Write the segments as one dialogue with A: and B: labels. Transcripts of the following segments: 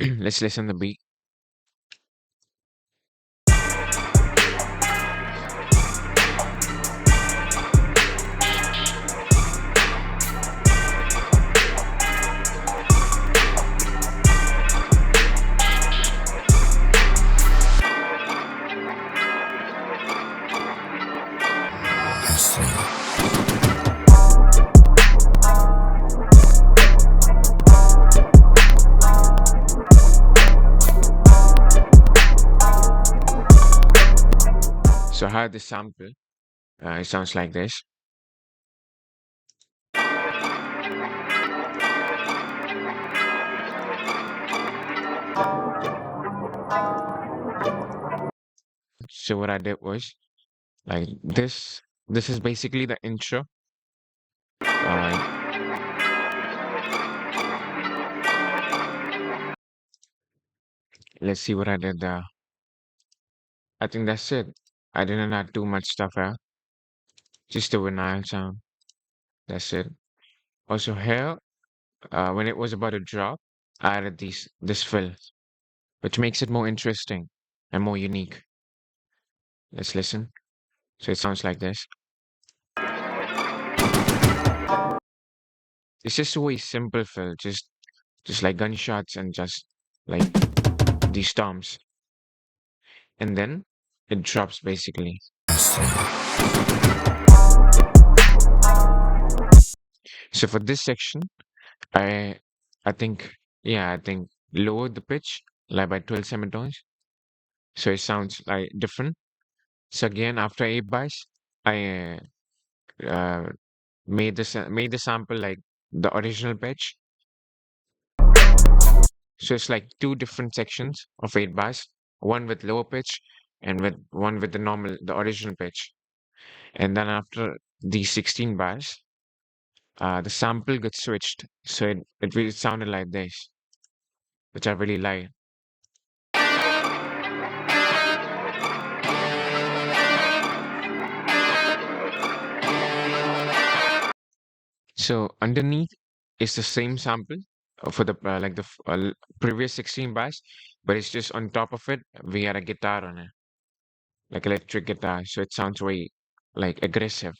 A: Let's listen the beat. So I heard the sample. It sounds like this. So what I did was like this. This is basically the intro. Uh, let's see what I did there. I think that's it. I didn't add too much stuff here. Just the vinyl sound. That's it. Also here, when it was about to drop, I added this fill, which makes it more interesting and more unique. Let's listen. So it sounds like this. It's just a way simple fill, just like gunshots and just like these storms. And then it drops basically. So for this section, I I think I think lower the pitch like by 12 semitones. So it sounds like different. So again, after 8 bars, I made the sample like the original pitch. So it's like two different sections of 8 bars, one with lower pitch and with one with the original pitch. And then after these 16 bars, the sample gets switched. So it really sounded like this, which I really like. So underneath is the same sample for the previous 16 bars, but it's just on top of it, we had a guitar on it, like electric guitar. So it sounds very like aggressive.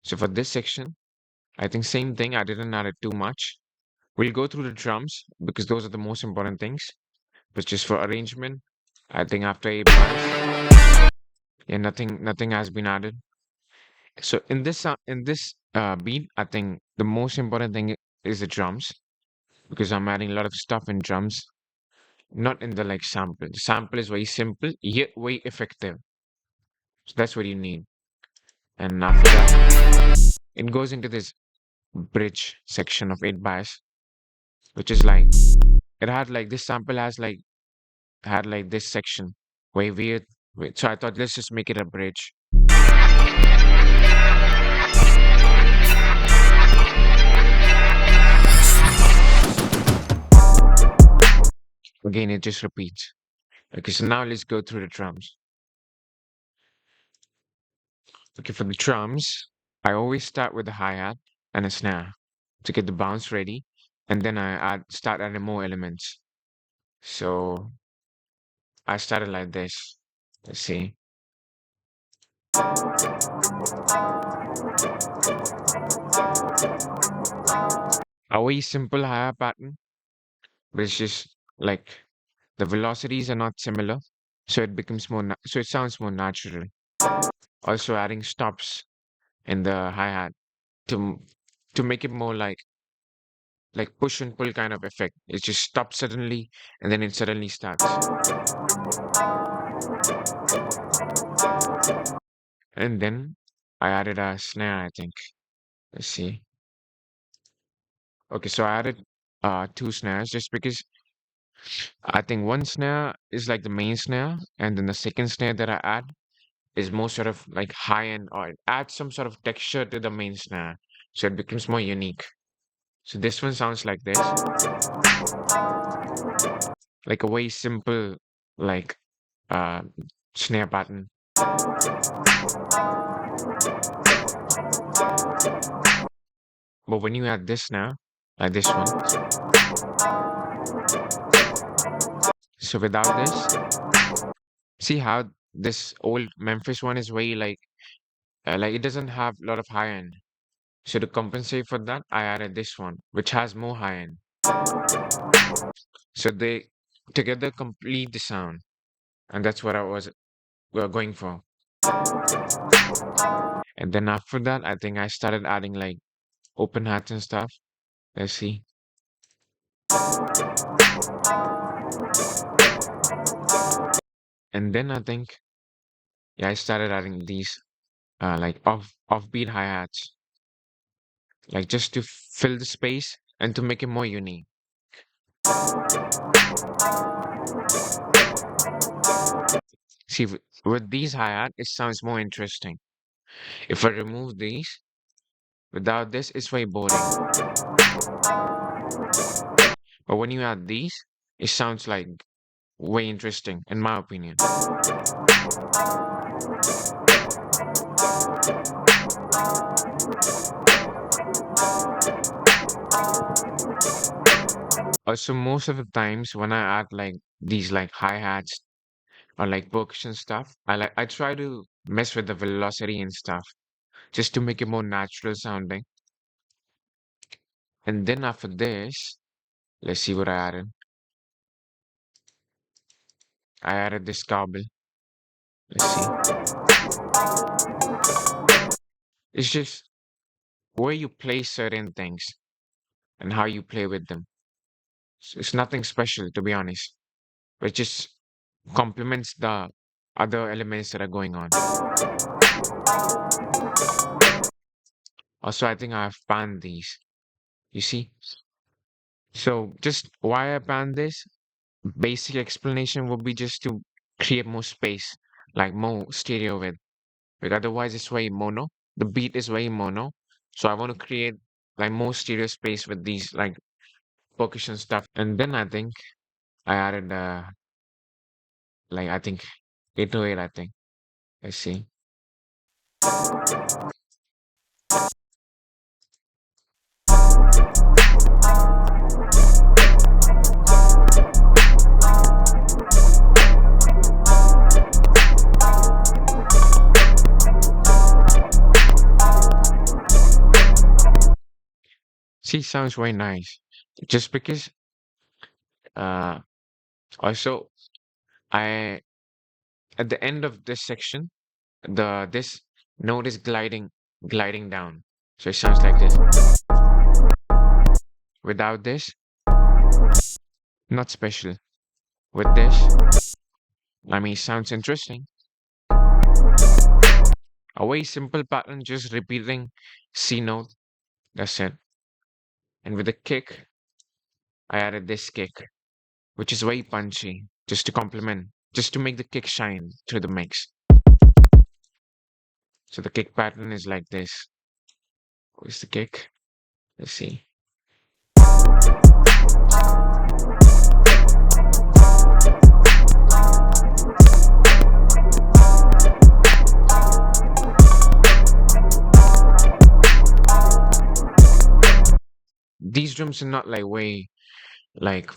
A: So for this section, I think same thing. I didn't add it too much. We'll go through the drums because those are the most important things. But just for arrangement, I think after 8 bars, yeah, nothing has been added. So in this beat, I think the most important thing is the drums because I'm adding a lot of stuff in drums, not in the like sample. The sample is very simple yet very effective. So that's what you need. And after that, it goes into this bridge section of 8 bars, which is like it had like this sample has like had like this section way weird. So I thought let's just make it a bridge. Again, it just repeats. Okay, so now let's go through the drums. Okay, for the drums, I always start with the hi-hat and a snare to get the bounce ready, and then start adding more elements. So I started like this. Let's see. A very simple hi-hat pattern, but it's just like the velocities are not similar, so it becomes so it sounds more natural. Also adding stops in the hi-hat to to make it more like push and pull kind of effect. It just stops suddenly and then it suddenly starts. And then I added a snare, I think. Let's see. Okay, so I added two snares just because I think one snare is like the main snare, and then the second snare that I add is more sort of like high end or it adds some sort of texture to the main snare. So it becomes more unique. So this one sounds like this. Like a very simple like uh snare pattern. But when you add this now, like this one, So without this, see how this old Memphis one is way like it doesn't have a lot of high end. So to compensate for that, I added this one, which has more high end. So they together complete the sound, and that's what I was going for. And then after that, I think I started adding like open hats and stuff. Let's see. And then I think, yeah, I started adding these like offbeat hi-hats, like just to fill the space and to make it more unique. See, with these hi-hat, it sounds more interesting. If I remove these, without this, it's very boring. But when you add these, it sounds like way interesting, in my opinion. Also, most of the times when I add like these like hi-hats or like percussion stuff, I try to mess with the velocity and stuff just to make it more natural sounding. And then after this, let's see what I added. I added this cowbell. Let's see. It's just where you play certain things and how you play with them. It's nothing special, to be honest. It just complements the other elements that are going on. Also, I think I have panned these. You see? So just why I panned this? Basic explanation would be just to create more space, like more stereo with. But otherwise, it's very mono. The beat is very mono. So I want to create like more stereo space with these like percussion stuff. And then I think I added like I think 808, I think. Let's see. See, sounds very nice. Just because uh also I at the end of this section, this note is gliding down. So it sounds like this. Without this, not special. With this, I mean, sounds interesting. A very simple pattern, just repeating C note. That's it. And with the kick, I added this kick, which is very punchy, just to complement, just to make the kick shine through the mix. So the kick pattern is like this. Where's the kick? Let's see. These drums are not like way like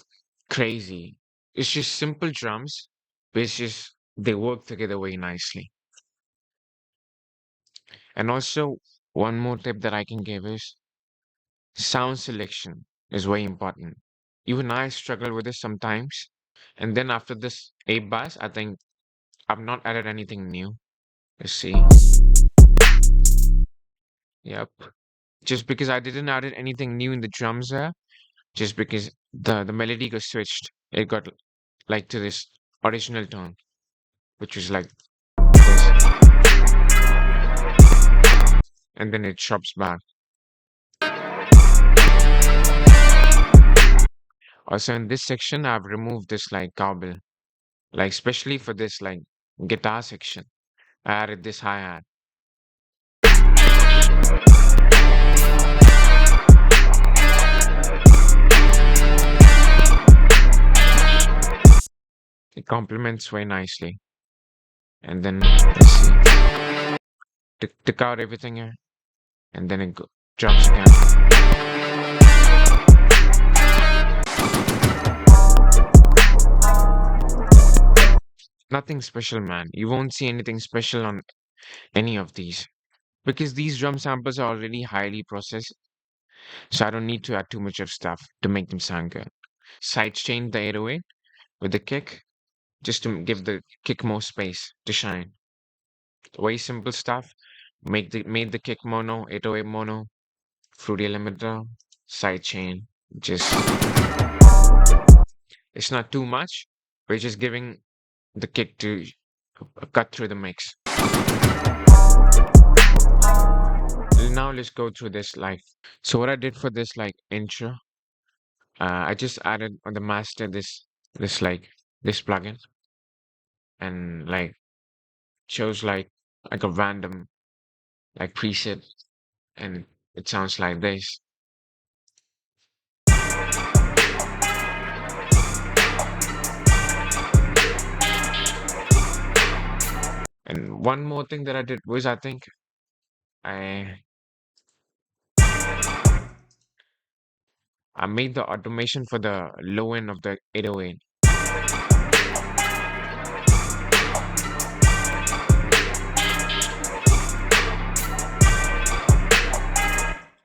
A: crazy. It's just simple drums, but it's just they work together very nicely. And also, one more tip that I can give is sound selection is very important. Even I struggle with this sometimes. And then after this 8 bars, I think I've not added anything new. Let's see. Yep. Just because I didn't add anything new in the drums there, just because the melody got switched. It got like to this original tone, which was like this. And then it chops back. Also in this section, I've removed this like cowbell, like especially for this like guitar section. I added this hi-hat. It complements very nicely. And then let's see. Took out everything here, and then it drops again. Nothing special, man. You won't see anything special on any of these because these drum samples are already highly processed, so I don't need to add too much of stuff to make them sound good. Sidechain the 808 with the kick just to give the kick more space to shine. Very simple stuff. Made the kick mono, 808 mono, fruity limiter, sidechain. Just it's not too much. We're just giving the kick to cut through the mix. Now let's go through this like. So what I did for this like intro, I just added on the master this like this plugin and like chose like a random like preset and it sounds like this. And one more thing that I did was I think I I made the automation for the low end of the 808.